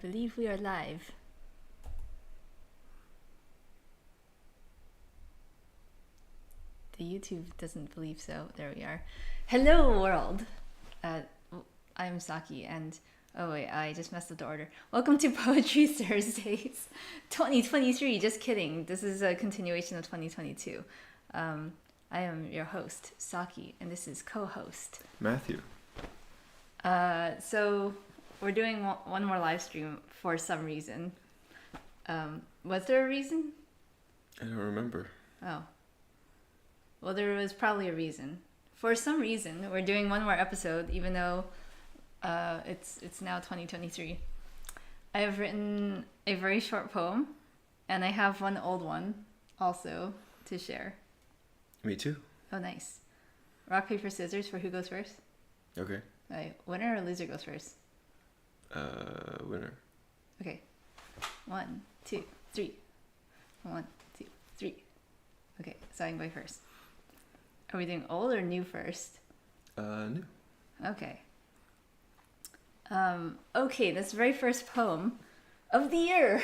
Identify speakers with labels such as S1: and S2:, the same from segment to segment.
S1: believe we are live. The YouTube doesn't believe so. There we are. Hello, world. I'm Saki, and oh wait, I just messed up the order. Welcome to Poetry Thursdays 2023. Just kidding. This is a continuation of 2022. I am your host, Saki, and this is co-host
S2: Matthew.
S1: So we're doing one more live stream for some reason. Was there a reason?
S2: I don't remember.
S1: Oh. Well, there was probably a reason. For some reason, we're doing one more episode, even though it's now 2023. I have written a very short poem, and I have one old one also to share.
S2: Me too.
S1: Oh, nice. Rock, paper, scissors for who goes first?
S2: Okay.
S1: All right. Winner or loser goes first?
S2: Winner.
S1: Okay. 1, 2, 3. 1, 2, 3. Okay, so I can go first. Are we doing old or new first?
S2: New.
S1: Okay. Okay, this very first poem of the year.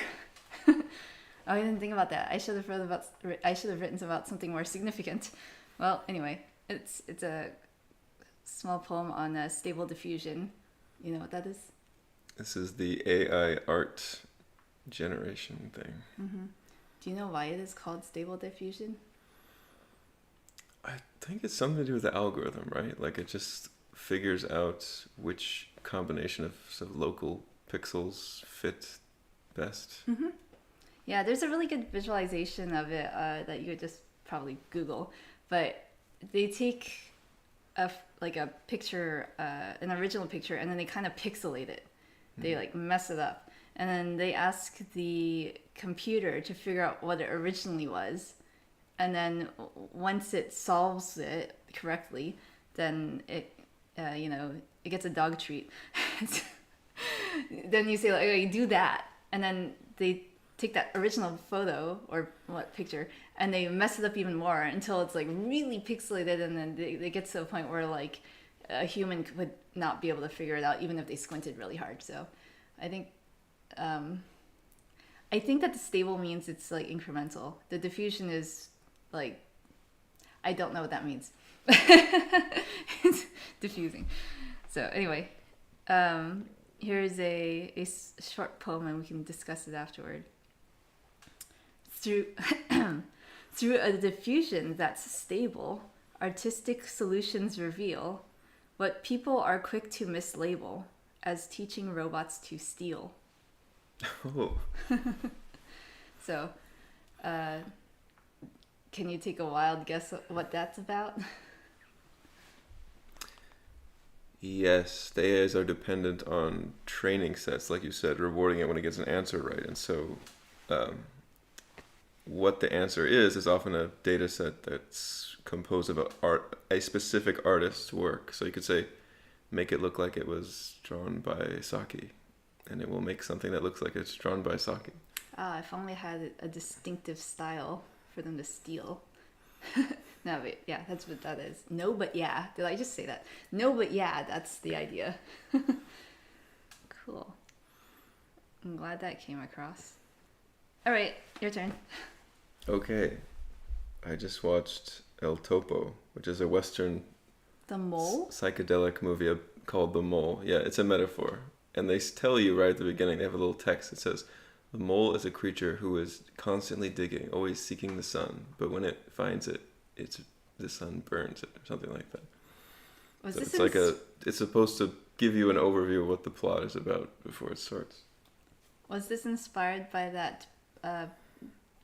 S1: Oh, I didn't think about that. I should have written about something more significant. Well, anyway, it's a small poem on stable diffusion. You know what that is?
S2: This is the AI art generation thing.
S1: Mm-hmm. Do you know why it is called stable diffusion?
S2: I think it's something to do with the algorithm, right? Like it just figures out which combination of sort of local pixels fit best.
S1: Mm-hmm. Yeah, there's a really good visualization of it that you could just probably Google. But they take a picture, an original picture, and then they kind of pixelate it. They like mess it up. And then they ask the computer to figure out what it originally was. And then once it solves it correctly, then it gets a dog treat. Then you say like, okay, do that. And then they take that original photo or picture and they mess it up even more until it's like really pixelated, and then they get to a point where like a human would not be able to figure it out even if they squinted really hard. So I think that the stable means it's like incremental. The diffusion is like, I don't know what that means. It's diffusing. So anyway, here's a short poem and we can discuss it afterward. Through a diffusion that's stable, artistic solutions reveal what people are quick to mislabel as teaching robots to steal.
S2: Oh.
S1: So, can you take a wild guess what that's about?
S2: Yes, the AIs are dependent on training sets, like you said, rewarding it when it gets an answer right. And so what the answer is often a data set that's composed of a specific artist's work. So you could say, make it look like it was drawn by Saki, and it will make something that looks like it's drawn by Saki.
S1: Ah, if only I had a distinctive style for them to steal. No, but yeah, that's what that is. No, but yeah. Did I just say that? No, but yeah, that's the idea. Cool. I'm glad that came across. All right, your turn.
S2: Okay. I just watched El Topo, which is a Western
S1: The mole?
S2: psychedelic movie called The Mole. Yeah, it's a metaphor. And they tell you right at the beginning, they have a little text that says, the mole is a creature who is constantly digging, always seeking the sun. But when it finds it, the sun burns it, or something like that.
S1: Was
S2: So
S1: this
S2: it's supposed to give you an overview of what the plot is about before it starts.
S1: Was this inspired by that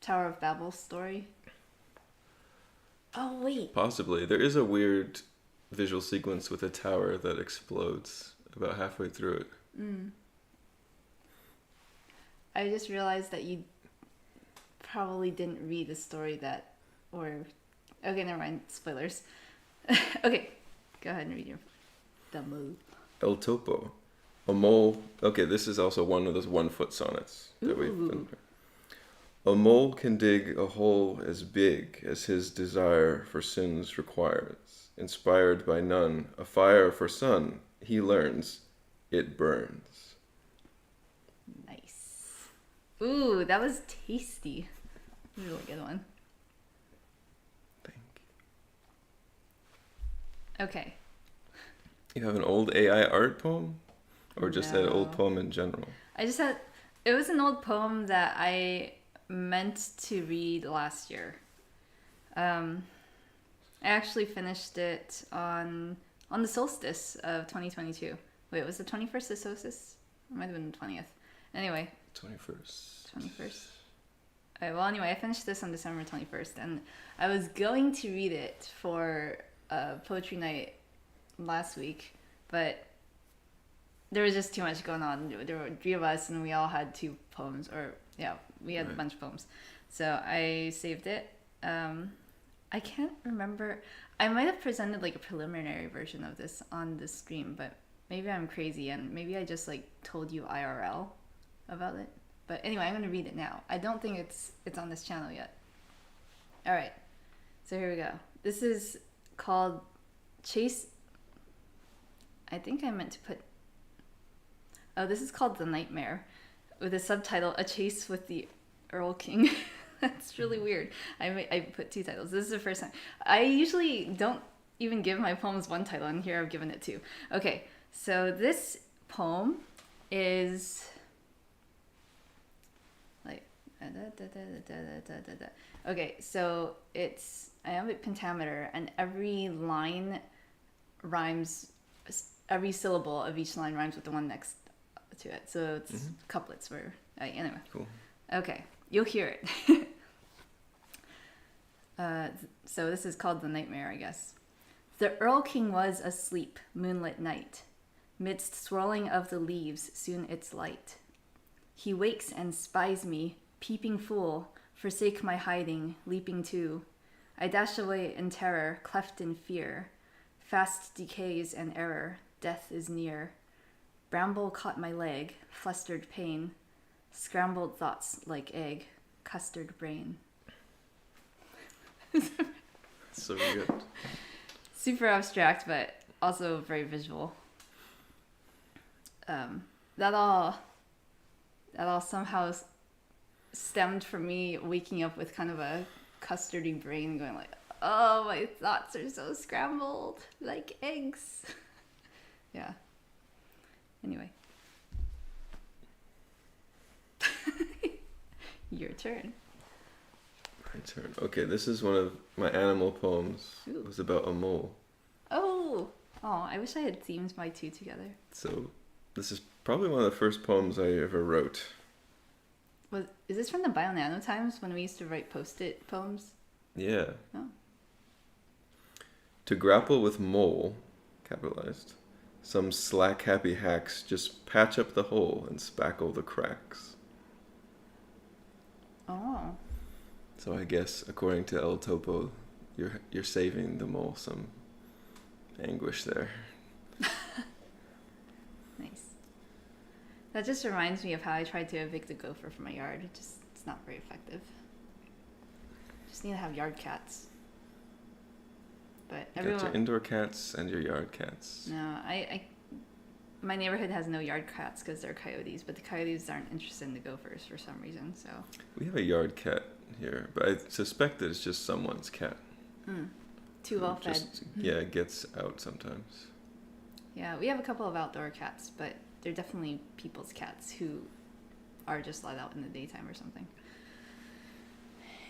S1: Tower of Babel story? Oh, wait.
S2: Possibly. There is a weird visual sequence with a tower that explodes about halfway through it.
S1: I just realized that you probably didn't read the story okay, never mind. Spoilers. Okay, go ahead and read the mole.
S2: El Topo. A mole. Okay, this is also one of those 1-foot sonnets that we've been. A mole can dig a hole as big as his desire for sins requires. Inspired by none, a fire for sun, he learns, it burns.
S1: Ooh, that was tasty. Really good one.
S2: Thank
S1: Okay.
S2: you. You have an old AI art poem? Or just an old
S1: No.
S2: poem in general?
S1: I just had. It was an old poem that I meant to read last year. I actually finished it on the solstice of 2022. Wait, was the 21st the solstice? It might have been the 20th. Anyway,
S2: 21st.
S1: 21st. Alright, well, anyway, I finished this on December 21st, and I was going to read it for poetry night last week, but there was just too much going on. There were 3 of us, and we all had 2 poems, or yeah, we had a bunch of poems. So I saved it. I can't remember. I might have presented like a preliminary version of this on the stream, but maybe I'm crazy, and maybe I just like told you IRL about it. But anyway, I'm gonna read it now. I don't think it's on this channel yet. All right, so here we go. This is called Chase. I think I meant to put. Oh, this is called The Nightmare, with a subtitle: A Chase with the Erlking. That's really weird. I put 2 titles. This is the first time. I usually don't even give my poems 1 title, and here I've given it 2. Okay, so this poem is like okay, so I have a pentameter, and every line rhymes. Every syllable of each line rhymes with the one next to it. So it's couplets. Where anyway.
S2: Cool.
S1: Okay, you'll hear it. So this is called The Nightmare, I guess. The Erlking was asleep, moonlit night. Midst swirling of the leaves, soon its light. He wakes and spies me, peeping fool, forsake my hiding, leaping too. I dash away in terror, cleft in fear. Fast decays and error, death is near. Bramble caught my leg, flustered pain. Scrambled thoughts like egg, custard brain.
S2: So good.
S1: Super abstract, but also very visual. That all somehow stemmed from me waking up with kind of a custardy brain, going like, "Oh, my thoughts are so scrambled, like eggs." Yeah. Anyway. Your turn.
S2: My turn. Okay, this is one of my animal poems.
S1: Ooh.
S2: It was about a mole.
S1: Oh, I wish I had themed my 2 together.
S2: So this is probably one of the first poems I ever wrote.
S1: Is this from the Bio Nano times when we used to write post-it poems?
S2: Yeah.
S1: Oh.
S2: To grapple with mole, capitalized, some slack happy hacks just patch up the hole and spackle the cracks.
S1: Oh.
S2: So I guess, according to El Topo, you're saving the mole some anguish there.
S1: Nice. That just reminds me of how I tried to evict a gopher from my yard. It's not very effective. Just need to have yard cats. But
S2: You got your indoor cats and your yard cats.
S1: No, my neighborhood has no yard cats because they're coyotes, but the coyotes aren't interested in the gophers for some reason. So
S2: We have a yard cat here, but I suspect that it's just someone's cat.
S1: too well fed.
S2: Yeah, it gets out sometimes.
S1: Yeah, we have a couple of outdoor cats, but they're definitely people's cats who are just let out in the daytime or something.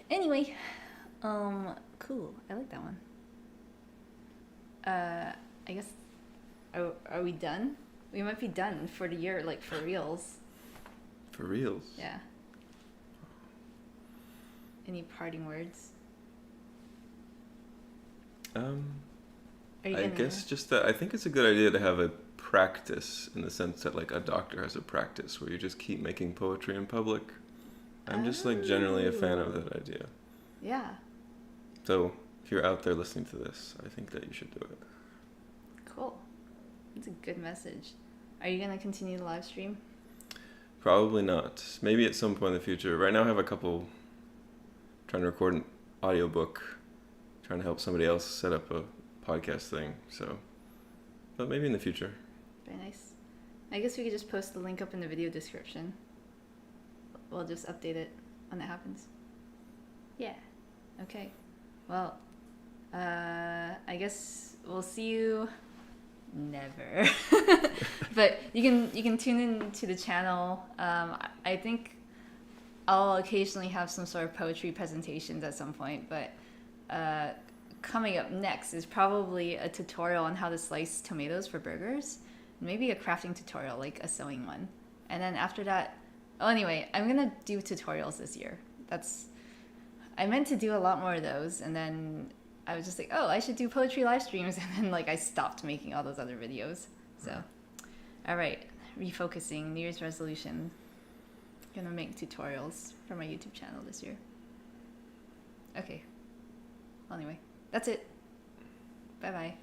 S1: Anyway, cool. I like that one. I guess, are we done? We might be done for the year, like for reals.
S2: For reals?
S1: Yeah. Any parting words? Are you
S2: I
S1: gonna...
S2: guess just that I think it's a good idea to have a practice in the sense that like a doctor has a practice where you just keep making poetry in public. I'm just like generally a fan of that idea.
S1: Yeah.
S2: So if you're out there listening to this, I think that you should do it.
S1: Cool. That's a good message. Are you going to continue the live stream?
S2: Probably not. Maybe at some point in the future. Right now I have a couple trying to record an audiobook, trying to help somebody else set up a podcast thing. So, but maybe in the future.
S1: Very nice. I guess we could just post the link up in the video description. we'll just update it when it happens. Yeah. Okay. Well, I guess we'll see you never. But you can tune in to the channel. I think I'll occasionally have some sort of poetry presentations at some point, but coming up next is probably a tutorial on how to slice tomatoes for burgers. Maybe a crafting tutorial, like a sewing one. And then after that, oh, anyway, I'm gonna do tutorials this year. I meant to do a lot more of those, and then I was just like, oh, I should do poetry live streams, and then like I stopped making all those other videos. So, all right, refocusing, New Year's resolution. Gonna make tutorials for my YouTube channel this year. Okay. Well, anyway, that's it. Bye bye.